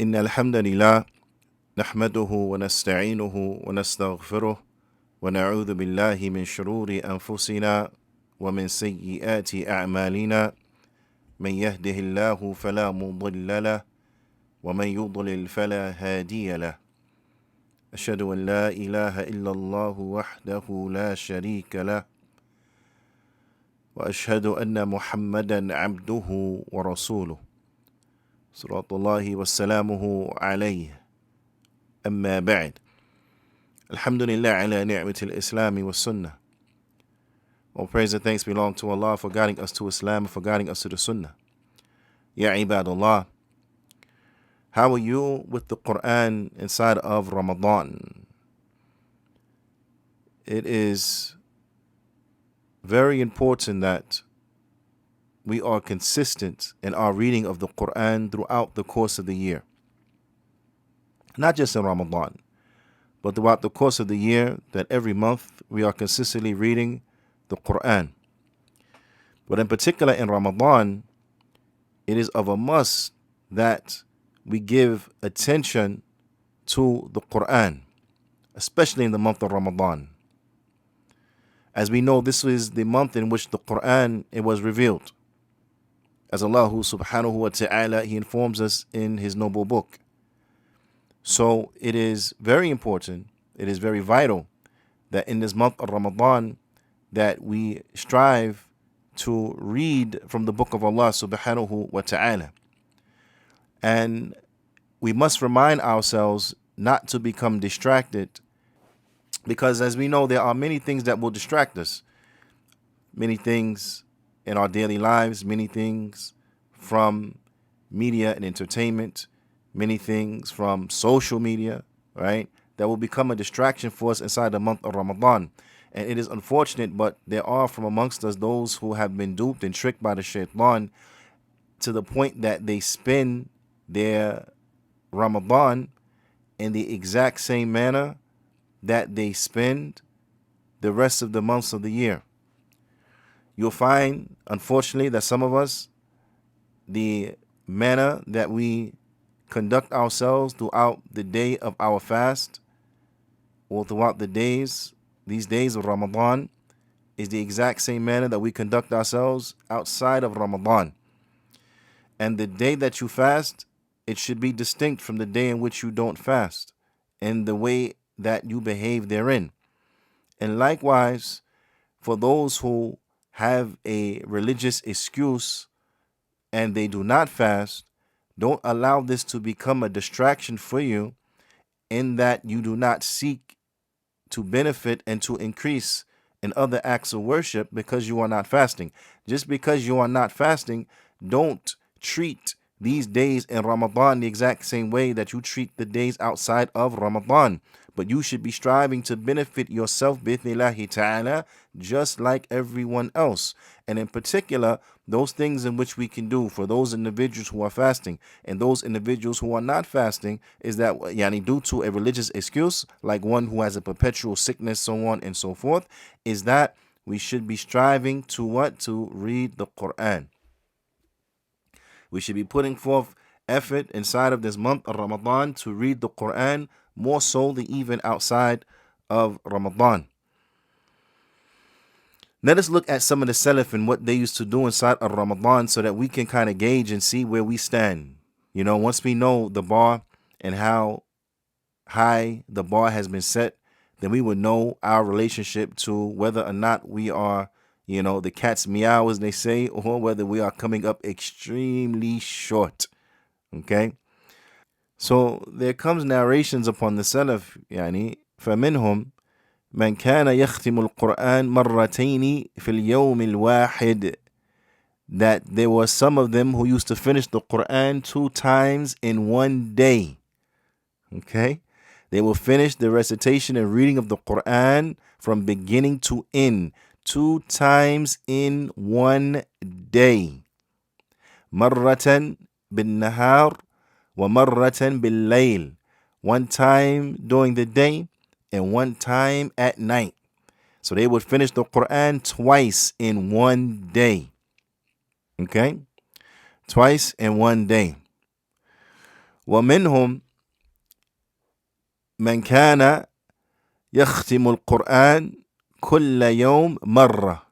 إن الحمد لله نحمده ونستعينه ونستغفره ونعوذ بالله من شرور أنفسنا ومن سيئات أعمالنا من يهده الله فلا مضل له ومن يضلل فلا هادي له أشهد أن لا إله إلا الله وحده لا شريك له وأشهد أن محمدا عبده ورسوله صلوات الله وسلامه عليه أما بعد الحمد لله على نعمة الإسلام والسنة. All praise and thanks belong to Allah for guiding us to Islam and for guiding us to the Sunnah. Ya ibadallah, how are you with the Qur'an inside of Ramadan? It is very important that we are consistent in our reading of the Qur'an throughout the course of the year. Not just in Ramadan, but throughout the course of the year, that every month we are consistently reading the Qur'an. But in particular in Ramadan, it is of a must that we give attention to the Qur'an, especially in the month of Ramadan. As we know, this is the month in which the Qur'an it was revealed. As Allah subhanahu wa ta'ala, He informs us in His noble book. So it is very important, it is very vital that in this month of Ramadan that we strive to read from the book of Allah subhanahu wa ta'ala. And we must remind ourselves not to become distracted, because as we know, there are many things that will distract us. Many things in our daily lives, many things from media and entertainment, many things from social media, right, that will become a distraction for us inside the month of Ramadan. And it is unfortunate, but there are from amongst us those who have been duped and tricked by the shaitan to the point that they spend their Ramadan in the exact same manner that they spend the rest of the months of the year. You'll find, unfortunately, that some of us, the manner that we conduct ourselves throughout the day of our fast or throughout these days of Ramadan is the exact same manner that we conduct ourselves outside of Ramadan. And the day that you fast, it should be distinct from the day in which you don't fast and the way that you behave therein. And likewise, for those who have a religious excuse and they do not fast, don't allow this to become a distraction for you, in that you do not seek to benefit and to increase in other acts of worship because you are not fasting. Just because you are not fasting, don't treat these days in Ramadan the exact same way that you treat the days outside of Ramadan. But you should be striving to benefit yourself, bi'ithnillahi ta'ala, just like everyone else. And in particular, those things in which we can do for those individuals who are fasting and those individuals who are not fasting is that, due to a religious excuse, like one who has a perpetual sickness, so on and so forth, is that we should be striving to what? To read the Qur'an. We should be putting forth effort inside of this month of Ramadan to read the Qur'an, more so than even outside of Ramadan. Let us look at some of the Salaf and what they used to do inside of Ramadan so that we can kind of gauge and see where we stand. You know, once we know the bar and how high the bar has been set, then we would know our relationship to whether or not we are, the cat's meow, as they say, or whether we are coming up extremely short. Okay? So there comes narrations upon the Salaf, فمنهم من كان يختم القرآن مرتين في اليوم الواحد, that there were some of them who used to finish the Qur'an 2 times in one day. Okay? They will finish the recitation and reading of the Qur'an from beginning to end 2 times in one day. مرة بالنهار ومرة بالليل, one time during the day and one time at night. So they would finish the Qur'an twice in one day. Okay? Twice in one day. ومنهم من كان يختم القرآن كل يوم مرة.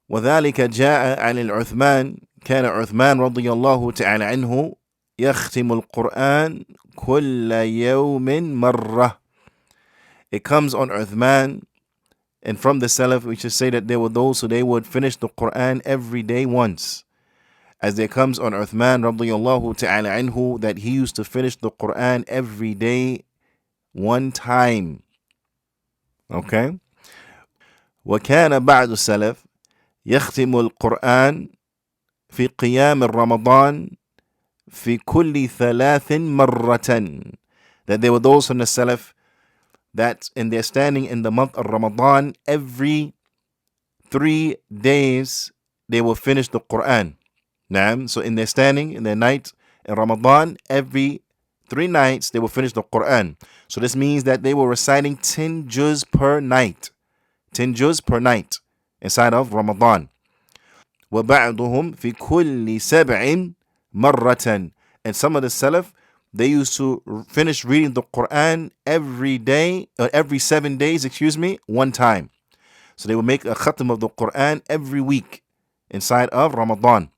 وذلك جاء عن العثمان، كان عثمان رضي الله تعالى عنه يختم القرآن كل يوم مرة. It comes on Uthman, and from the Salaf we should say that there were those who they would finish the Quran every day once. As there comes on Uthman radiyallahu ta'ala anhu that he used to finish the Quran every day one time. Okay? وكان بعض السلف يختم القرآن في قيام رمضان في كل 3 مرة. That there were those from the Salaf that in their standing in the month of Ramadan, every 3 days they will finish the Quran. So in their standing, in their night in Ramadan, every 3 nights they will finish the Quran. So this means that they were reciting 10 juz per night. 10 juz per night inside of Ramadan. وَبَعْضُهُمْ فِي كُلِّ سَبْعٍ مَرَّةً. And some of the Salaf, they used to finish reading the Quran every day, or every 7 days, one time. So they would make a khatam of the Quran every week inside of Ramadan.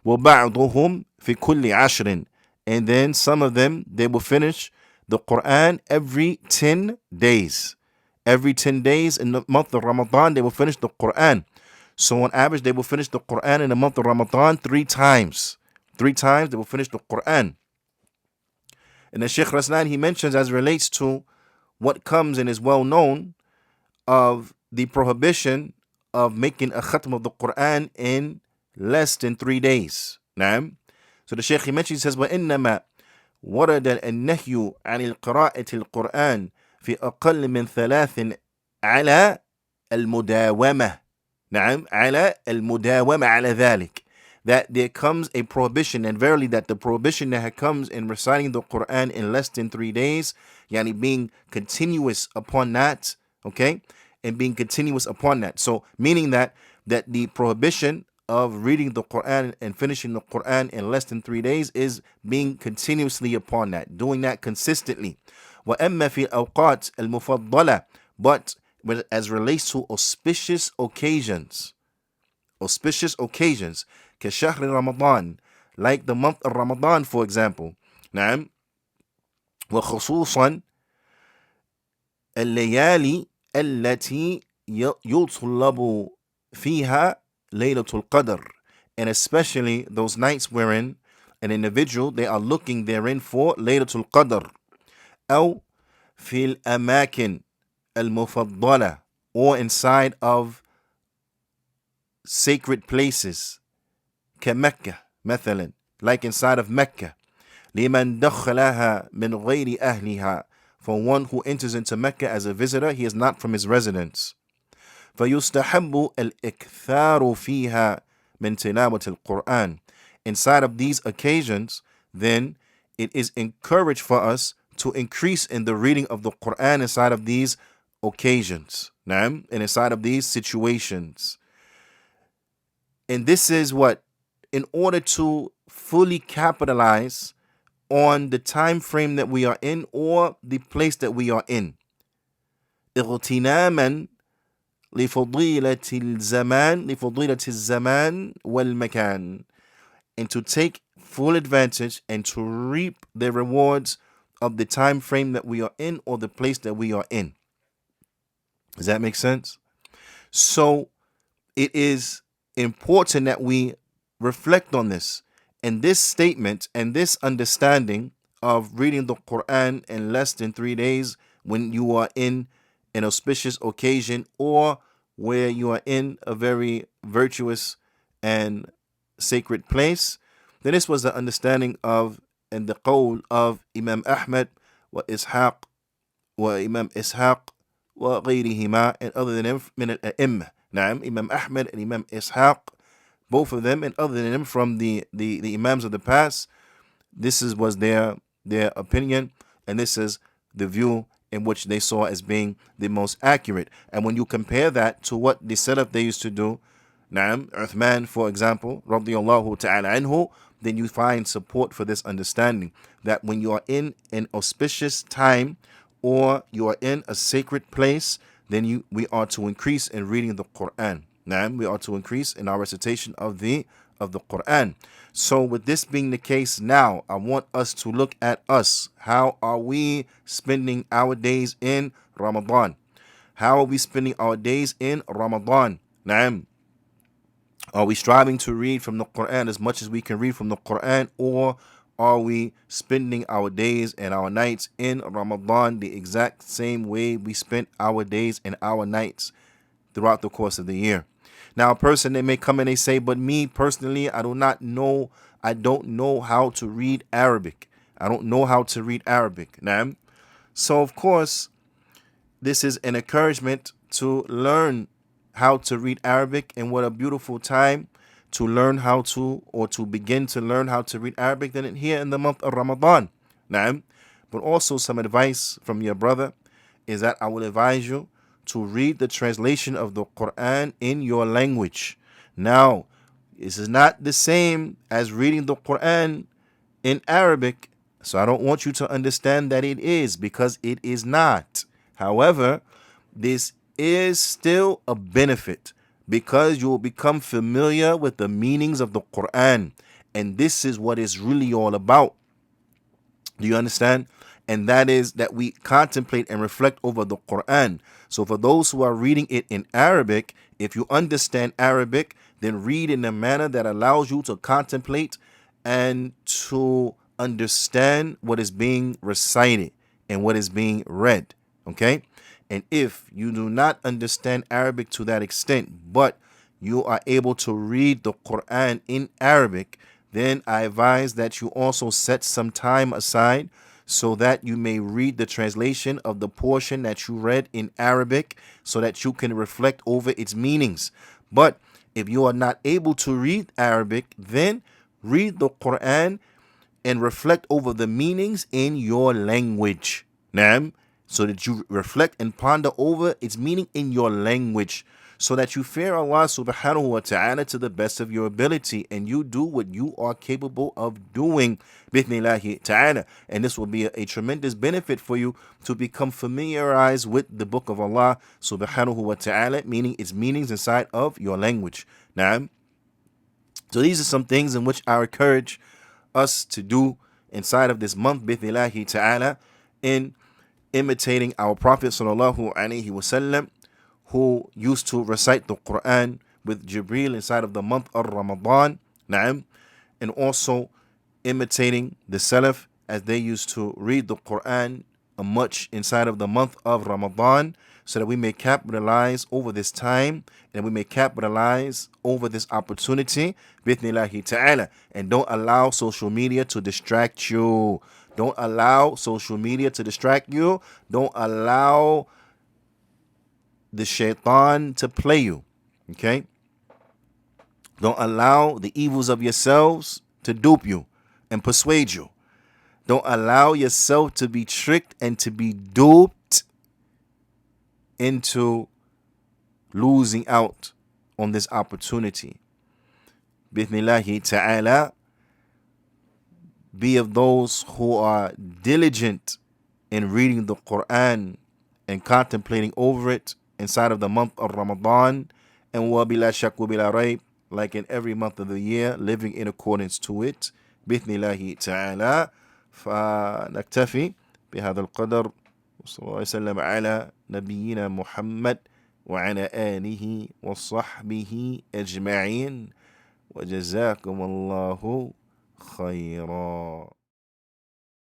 وَبَعْضُهُمْ فِي كُلِّ عَشْرٍ. And then some of them, they will finish the Quran every 10 days. Every 10 days in the month of Ramadan, they will finish the Quran. So on average, they will finish the Quran in the month of Ramadan 3 times. 3 times they will finish the Quran. And the Shaykh Raslan, he mentions as relates to what comes and is well known of the prohibition of making a khatam of the Quran in less than 3 days. Naam. So the Shaykh, he mentions, he says, وَإِنَّمَا وَرَدَ النَّهْيُ عَنِ الْقِرَاءَةِ الْقُرْآنِ في أقل من 3 على المداومة. نعم على المداومة على ذلك. That there comes a prohibition, and verily that the prohibition that comes in reciting the Quran in less than 3 days, yani being continuous upon that, okay, and being continuous upon that. So meaning that the prohibition of reading the Quran and finishing the Quran in less than 3 days is being continuously upon that, doing that consistently. وَأَمَّا فِي الْأَوْقَاتِ الْمُفَضَّلَةِ. But as relates to auspicious occasions, كشهر Ramadan, like the month of Ramadan, for example. نعم. وخصوصا الليالي التي يطلب فيها ليلة القدر. And especially those nights wherein an individual, they are looking therein for ليلة القدر. أو في الأماكن المفضلة, or inside of sacred places. كمكة مثلا, like inside of Mecca. لمن دخلها من غير أهلها. For one who enters into Mecca as a visitor, he is not from his residence. فيستحب الإكثار فيها من تلاوة القرآن. Inside of these occasions, then it is encouraged for us to increase in the reading of the Quran inside of these occasions, and inside of these situations. And this is what? In order to fully capitalize on the time frame that we are in or the place that we are in. اغتناما لفضيلة الزمان والمكان. And to take full advantage and to reap the rewards of the time frame that we are in or the place that we are in. Does that make sense? So it is important that we reflect on this. And this statement and this understanding of reading the Quran in less than 3 days when you are in an auspicious occasion or where you are in a very virtuous and sacred place, then this was the understanding of and the qawl of Imam Ahmad wa Ishaq wa Imam Ishaq wa ghayrihima, and other than him min al-a'imma. Naam, Imam Ahmad and Imam Ishaq, both of them and other than them from the Imams of the past, was their opinion, and this is the view in which they saw as being the most accurate. And when you compare that to what the Salaf they used to do, Uthman, for example, radiyallahu ta'ala anhu, then you find support for this understanding that when you are in an auspicious time or you are in a sacred place, then we are to increase in reading the Qur'an. Now, we are to increase in our recitation of the Qur'an. So with this being the case now, I want us to look at us. How are we spending our days in Ramadan? How are we spending our days in Ramadan? Naam. Are we striving to read from the Qur'an as much as we can read from the Qur'an, or are we spending our days and our nights in Ramadan the exact same way we spent our days and our nights throughout the course of the year? Now, a person, they may come and they say, but me personally, I don't know how to read Arabic. I don't know how to read Arabic. Naam. So, of course, this is an encouragement to learn how to read Arabic, and what a beautiful time to learn how to, or to begin to learn how to read Arabic than here in the month of Ramadan. Naam. But also some advice from your brother is that I will advise you to read the translation of the Qur'an in your language. Now, this is not the same as reading the Qur'an in Arabic, so I don't want you to understand that it is, because it is not. However, this is still a benefit, because you will become familiar with the meanings of the Qur'an, and this is what it's really all about. Do you understand? And that is that we contemplate and reflect over the Qur'an. So for those who are reading it in Arabic, if you understand Arabic, then read in a manner that allows you to contemplate and to understand what is being recited and what is being read. Okay? And if you do not understand Arabic to that extent, but you are able to read the Qur'an in Arabic, then I advise that you also set some time aside so that you may read the translation of the portion that you read in Arabic, so that you can reflect over its meanings. But if you are not able to read Arabic, then read the Qur'an and reflect over the meanings in your language. Naam. So that you reflect and ponder over its meaning in your language, so that you fear Allah subhanahu wa ta'ala to the best of your ability, and you do what you are capable of doing, bithnillahi ta'ala. And this will be a tremendous benefit for you to become familiarized with the book of Allah subhanahu wa ta'ala, meaning its meanings inside of your language. Now, so these are some things in which I encourage us to do inside of this month, bithnillahi ta'ala, in imitating our Prophet sallallahu alaihi wasallam, who used to recite the Qur'an with Jibreel inside of the month of Ramadan. Naam. And also imitating the Salaf as they used to read the Qur'an much inside of the month of Ramadan, so that we may capitalize over this time and we may capitalize over this opportunity, bithnillahi ta'ala. And don't allow social media to distract you. Don't allow social media to distract you. Don't allow the shaitan to play you. Okay? Don't allow the evils of yourselves to dupe you and persuade you. Don't allow yourself to be tricked and to be duped into losing out on this opportunity. Bithnillahi ta'ala, be of those who are diligent in reading the Qur'an and contemplating over it inside of the month of Ramadan, and wa bila shak wa bila rayb, like in every month of the year, living in accordance to it. Bithnillahi ta'ala. فنكتفي بهذا القدر، وصلى الله وسلم على نبينا محمد وعلى آله وصحبه أجمعين، وجزاكم الله خيرا.